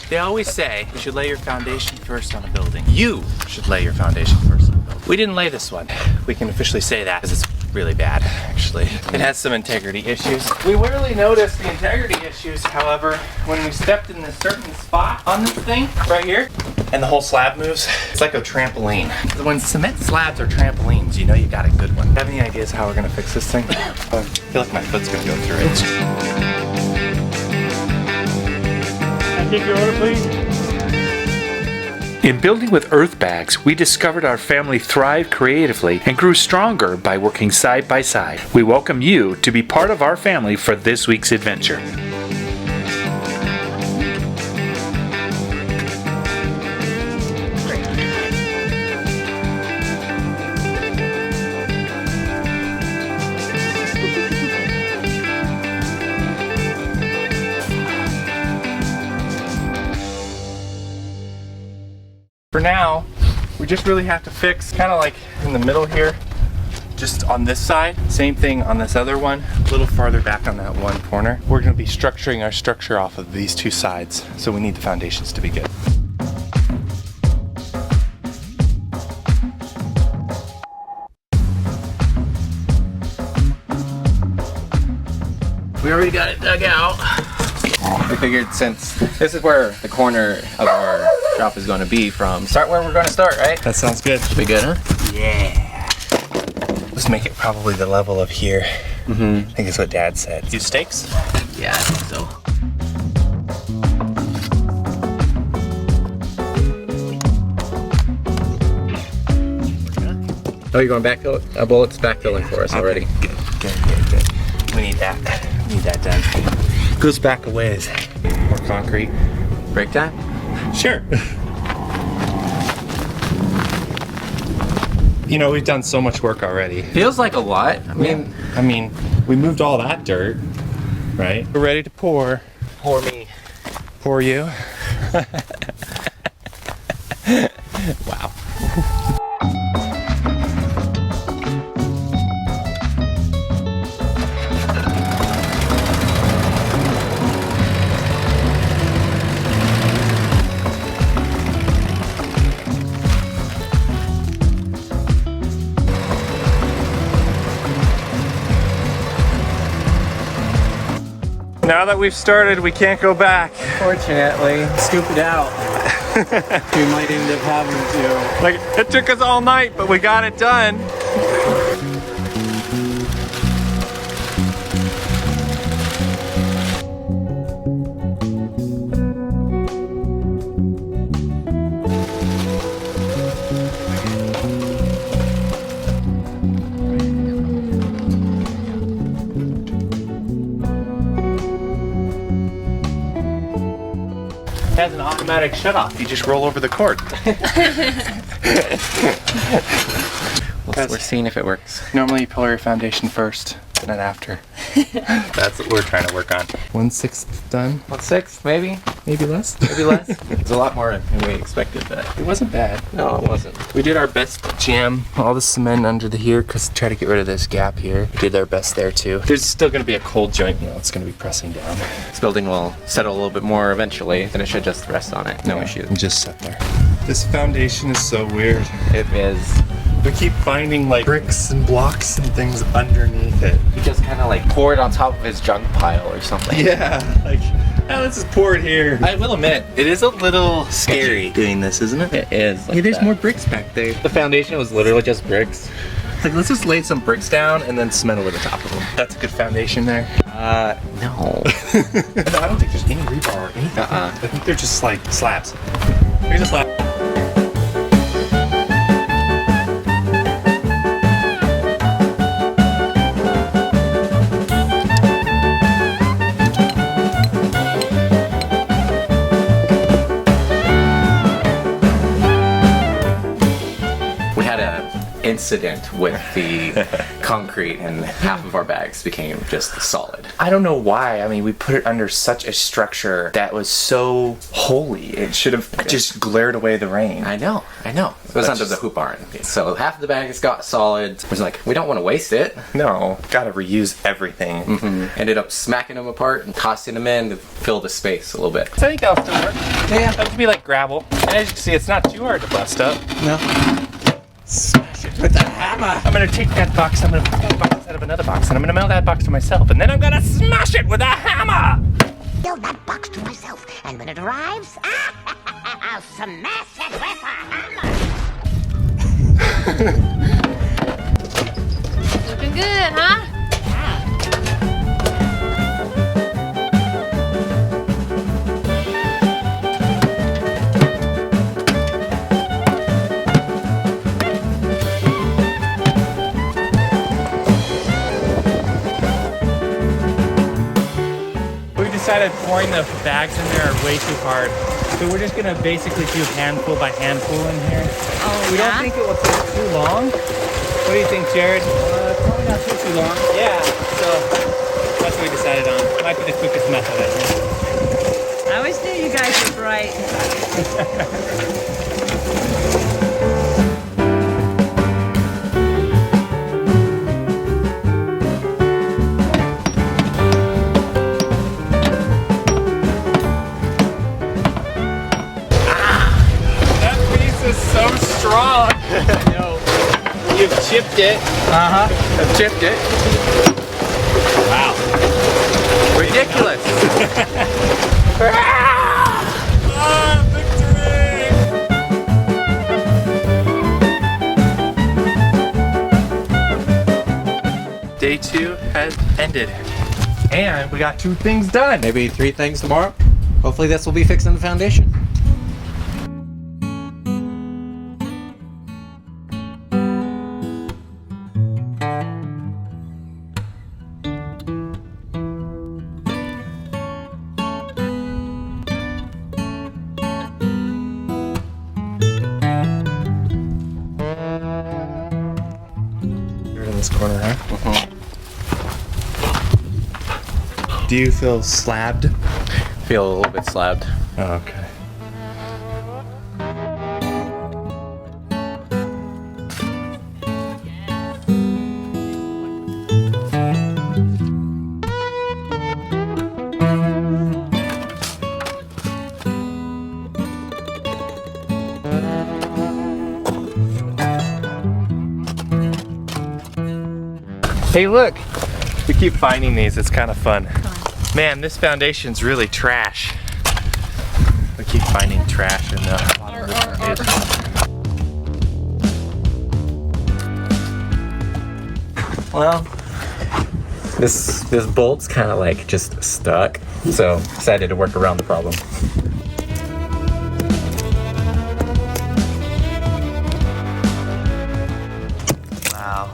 They always say you should lay your foundation first on a building. You should lay your foundation first on a building. We didn't lay this one. We can officially say that because it's really bad, actually. It has some integrity issues. We rarely noticed the integrity issues, however, when we stepped in this certain spot on this thing right here, and the whole slab moves. It's like a trampoline. When cement slabs are trampolines, you know you got a good one. Do you have any ideas how we're gonna fix this thing? I feel like my foot's gonna go through it. Can I take your order, please? In building with earth bags, we discovered our family thrived creatively and grew stronger by working side by side. We welcome you to be part of our family for this week's adventure. For now, we just really have to fix kind of like in the middle here, just on this side. Same thing on this other one, a little farther back on that one corner. We're gonna be structuring our structure off of these two sides, so we need the foundations to be good. We already got it dug out. We figured since this is where the corner of our shop is going to be from, start where we're going to start, right? That sounds good. Should be good, huh? Yeah. Let's make it probably the level of here. I think that's what Dad said. Use stakes? Yeah, I think so. Oh, you're going backfill? A bullet's backfilling for us already. Good. We need that. We need that done. Goes back a ways. More concrete. Break time? Sure. You know, we've done so much work already. Feels like a lot. I mean, we moved all that dirt, right? We're ready to pour. pour me. Pour you. Wow. Now that we've started, we can't go back. Fortunately, scoop it out. We might end up having to. Like, it took us all night, but we got it done. It has an automatic shut-off. You just roll over the cord. We're seeing if it works. Normally you pull your foundation first, and then after. That's what we're trying to work on. 1/6 done. 1/6, maybe? Maybe less. Maybe less. It's a lot more than we expected, but It wasn't bad. no, it wasn't. We did our best to jam all the cement under the here, because try to get rid of this gap here. We did our best there too. There's still going to be a cold joint, you know, it's going to be pressing down. This building will settle a little bit more eventually, then it should just rest on it. No issue. Just sit there. This foundation is so weird. It is. We keep finding like bricks and blocks and things underneath it. He just kind of like poured on top of his junk pile or something. Yeah, like, oh, let's just pour it here. I will admit, it is a little scary doing this, isn't it? It is. Hey, there's more bricks back there. The foundation was literally just bricks. Like, let's just lay some bricks down and then cement over the top of them. That's a good foundation there. No. No, I don't think there's any rebar or anything. I think they're just like slabs. Here's a slab. incident with the concrete, and half of our bags became just solid. I don't know why. I mean, we put it under such a structure that was so holy. It should have just glared away the rain. I know. It was under the hoop barn. So half of the bags got solid. It was like, we don't want to waste it. No, gotta reuse everything. Ended up smacking them apart and tossing them in to fill the space a little bit. So I think that'll still work. Yeah. That would be like gravel. And as you can see, it's not too hard to bust up. No. Smash it with that hammer. I'm gonna take that box, I'm gonna put that box inside of another box, and I'm gonna mail that box to myself, and then I'm gonna smash it with a hammer! Build that box to myself, and when it arrives, I'll smash it with a hammer. Looking good, huh? We decided pouring the bags in there are way too hard. So we're just gonna basically do handful by handful in here. Oh, We don't think it will take too long. What do you think, Jared? Probably not too long. Yeah, so that's what we decided on. Might be the quickest method, I think. I always knew you guys were bright. That piece is so strong! I know. You've chipped it. I've chipped it. Wow. Ridiculous. Victory! Day 2 has ended. And we got 2 things done. Maybe 3 things tomorrow. Hopefully this will be fixing the foundation. In this corner, huh? Do you feel slabbed? Feel a little bit slabbed. Oh, okay. Hey, look! We keep finding these, it's kind of fun. Man, this foundation's really trash. We keep finding trash in the bottom of the foundation. Well, this bolt's kind of like just stuck, so decided to work around the problem. Wow.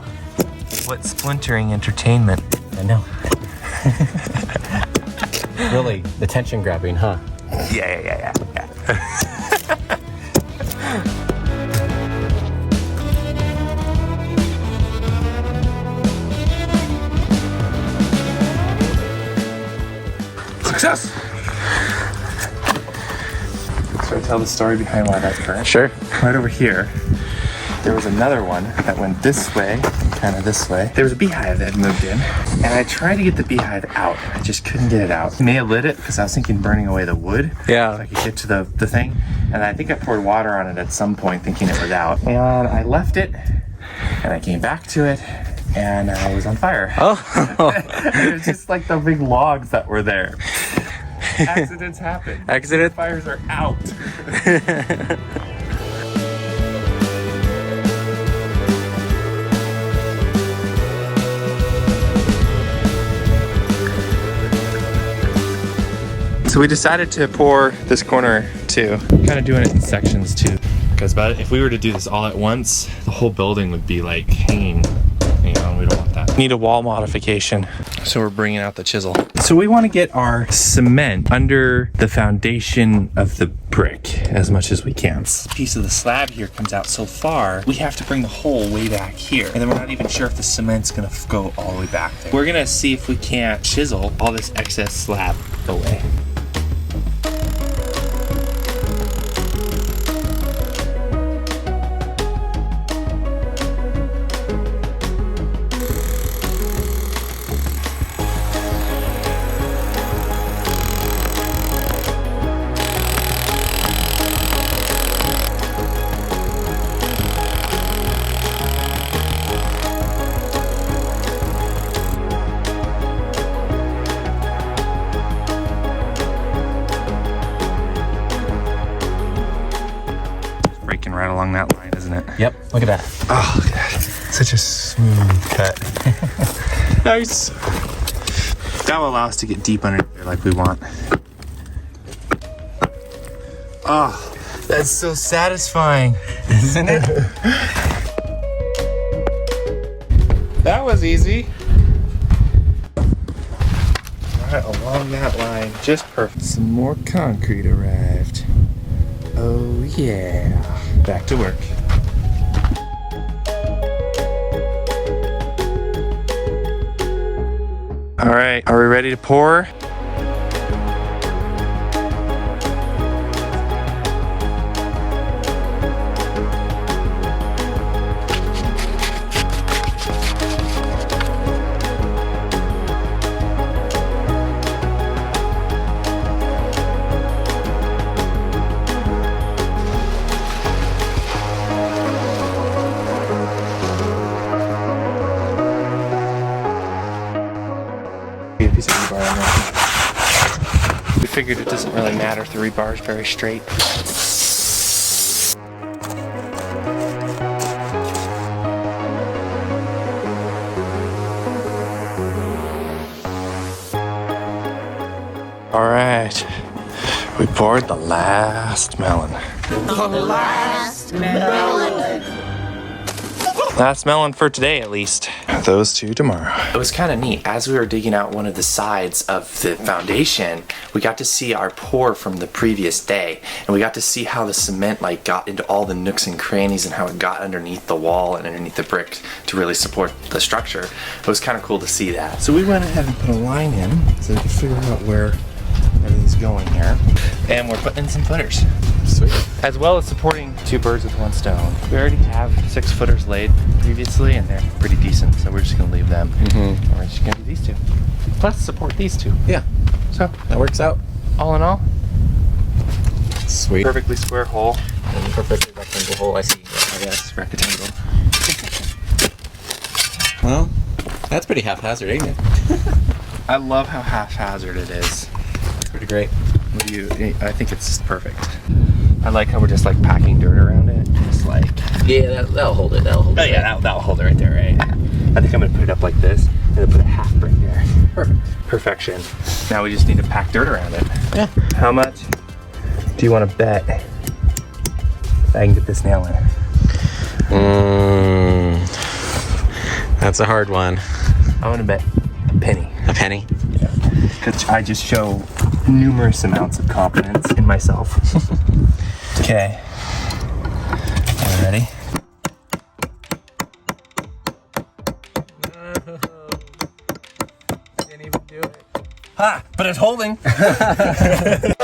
What splintering entertainment. I know. Really, the tension grabbing, huh? Yeah. Success! Should I tell the story behind why that burnt? Sure. Right over here, there was another one that went this way, kind of this way. There was a beehive that had moved in, and I tried to get the beehive out, and I just couldn't get it out. I may have lit it because I was thinking burning away the wood. Yeah. So I could get to the thing, and I think I poured water on it at some point thinking it was out. And I left it, and I came back to it, and I was on fire. Oh. It was just like the big logs that were there. Accidents happen. Accident? Fires are out. So we decided to pour this corner too. Kind of doing it in sections too. Because if we were to do this all at once, the whole building would be like hanging, you know, and we don't want that. Need a wall modification. So we're bringing out the chisel. So we want to get our cement under the foundation of the brick as much as we can. This piece of the slab here comes out so far, we have to bring the hole way back here. And then we're not even sure if the cement's gonna go all the way back there. We're gonna see if we can't chisel all this excess slab away. Right along that line, isn't it? Yep, look at that. Oh, look at that. Such a smooth cut. Nice. That will allow us to get deep under there like we want. Oh, that's so satisfying, isn't it? That was easy. Right along that line, just perfect. Some more concrete arrived. Oh yeah. Back to work. All right, are we ready to pour? Piece of rebar on there. We figured it doesn't really matter if the rebar is very straight. All right, we poured the last melon. Last melon for today, at least. Those two tomorrow. It was kind of neat. As we were digging out one of the sides of the foundation, we got to see our pour from the previous day, and we got to see how the cement like got into all the nooks and crannies and how it got underneath the wall and underneath the brick to really support the structure. It was kind of cool to see that. So we went ahead and put a line in so we could figure out where everything's going here, and we're putting in some footers. Sweet. As well as supporting two birds with one stone. We already have 6 footers laid previously, and they're pretty decent, so we're just gonna leave them. And we're just gonna do these two. Plus support these two. Yeah, So that works out. all in all, Sweet. perfectly square hole. And perfectly rectangle hole. I see. I guess rectangle. Well, that's pretty haphazard, ain't it? I love how haphazard it is. That's pretty great. I think it's perfect. I like how we're just like packing dirt around it. Just like, Yeah, that'll hold it. That'll hold it. oh yeah, that'll hold it right there, right? I think I'm gonna put it up like this and then put a half brick there. Perfect. Perfection. Now we just need to pack dirt around it. Yeah. How much do you want to bet I can get this nail in? That's a hard one. I want to bet a penny. A penny? Because I just show numerous amounts of confidence in myself. Okay. Are you ready? Didn't even do it. Ha! But it's holding. Right there.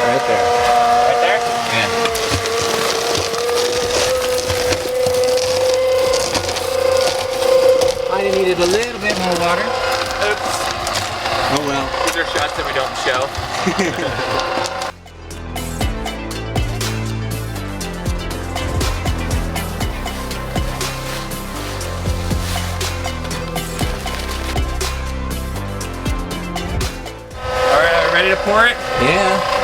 Right there? Yeah. Might have needed a little bit more water. Oops. Oh well. These are shots that we don't show. Alright, are we ready to pour it? Yeah.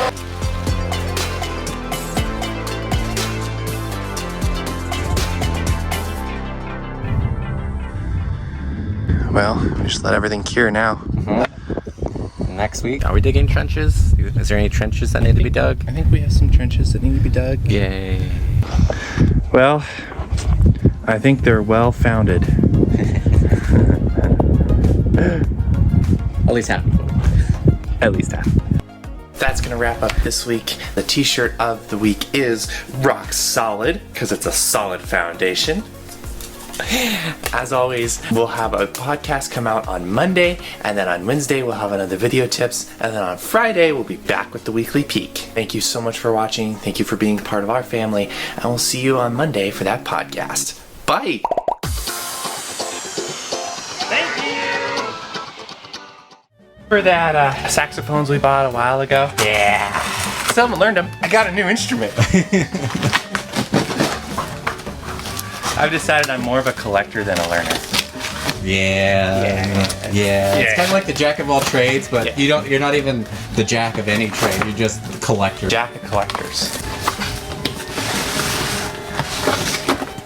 Well, we just let everything cure now. Next week, are we digging trenches? Is there any trenches that need to be dug? I think we have some trenches that need to be dug. Yay. Well, I think they're well founded. At least half. At least half. That's gonna wrap up this week. The t-shirt of the week is rock solid, because it's a solid foundation. As always, we'll have a podcast come out on Monday, and then on Wednesday we'll have another video tips, and then on Friday we'll be back with the weekly peek. Thank you so much for watching. Thank you for being part of our family, and we'll see you on Monday for that podcast. Bye! Thank you! For that saxophones we bought a while ago? Yeah. Still haven't learned them. I got a new instrument. I've decided I'm more of a collector than a learner. Yeah. It's kind of like the jack of all trades, but you're not even the jack of any trade. You're just the collector. Jack of collectors.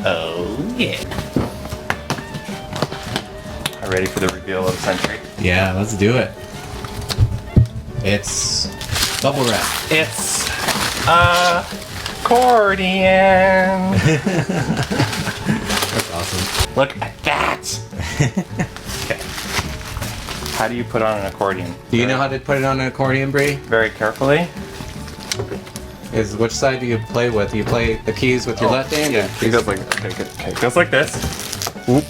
Oh yeah. Are you ready for the reveal of the century? Yeah, let's do it. It's bubble wrap. It's accordion. That's awesome. Look at that. Okay. How do you put on an accordion? Do you know how to put it on an accordion, Bree? Very carefully. Is which side do you play with? Do you play the keys with your left hand? Yeah. It goes like it goes like this. Oop.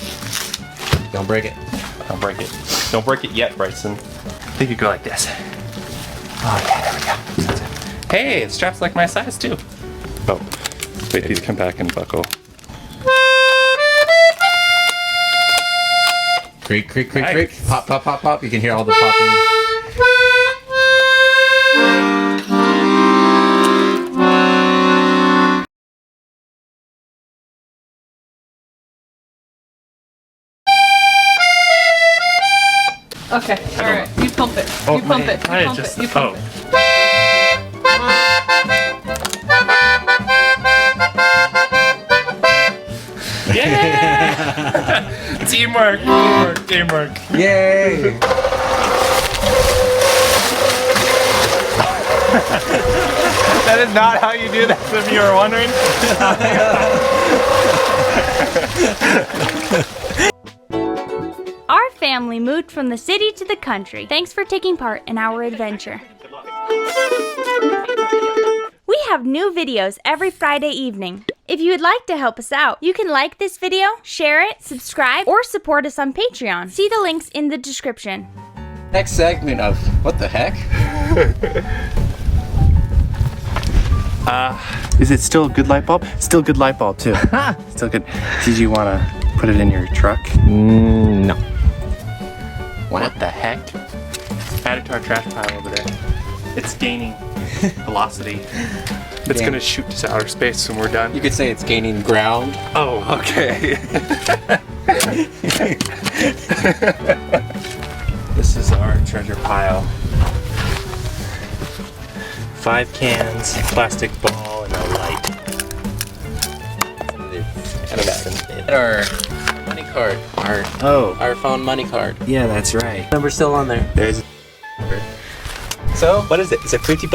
Don't break it. Don't break it. Don't break it yet, Bryson. I think you go like this. Oh yeah, there we go. That's it. Hey, it straps like my size too. Oh, wait, these come back and buckle. Creak, creak, creak, creak. Pop, pop, pop, pop. You can hear all the popping. Okay, alright. You pump it. Oh, You pump it. You I pump just- it. You pump oh. it. Yeah! Teamwork, teamwork, teamwork. Yay! That is not how you do that, if you were wondering. Our family moved from the city to the country. Thanks for taking part in our adventure. We have new videos every Friday evening. If you would like to help us out, you can like this video, share it, subscribe, or support us on Patreon. See the links in the description. Next segment of what the heck? Is it still a good light bulb? Still a good light bulb too. Still good. Did you want to put it in your truck? No. What the heck? Add it to our trash pile over there. It's gaining velocity. It's Damn. gonna shoot to outer space when we're done. You could say it's gaining ground. Oh, okay. This is our treasure pile. 5 cans, plastic ball, and a light. And our money card. Our phone money card. Yeah, that's right. Number's still on there. There's. So, What is it? Is it $50?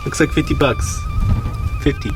Looks like $50. 50.